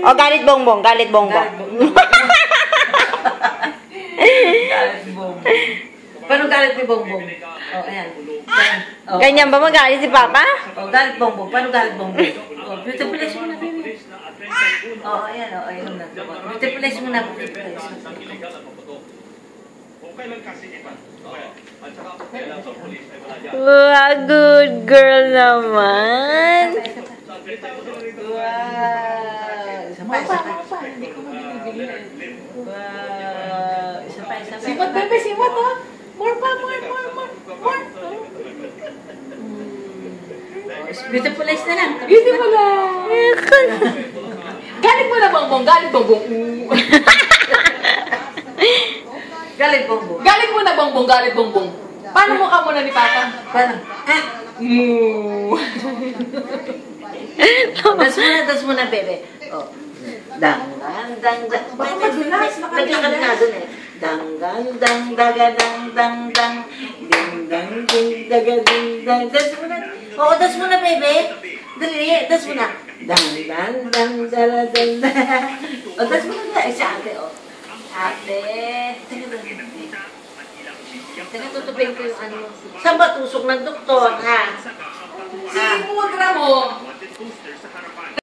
O, galit bongbong, galit bongbong. Galit ni bongbong. Paano galit ni bongbong? O, ayan. O, Ganyan ba magalit si Papa? o, galit bongbong. Paano galit bongbong? O, beautifulize mo na, baby. O, ayan, o, ayan na. Beautifulize mo na, beautifulize mo. Wow, good girl naman. Wow! Isa pa, isa pa. Hindi ko mabibigil. Wow! Isa pa, isa pa. Sipat, bebe, sipat, ha? More pa, more. Beautifulize na lang. Beautiful lang. Galit mo na, bongbong. Galit, bongbong. Galit bongbong. Galit mo na, bongbong. Galit, bongbong. Paano mukha mo na ni Papa? Paano? Ha? Das mo na, bebe. Oh. Dang. Baka madulas, baka Nagkakalit na dun eh. Dang, daga, dang. Ding, daga, ding, dang. Das mo na. Oo, das mo na, bebe. Dali, das mo na. Dang, dala, dang. O, das mo na. Ay, si ate, oh. Ate. Teka, tutupin ko yung ano. Saan ba tusok ng doktor, ha? Sige mo, wag mo.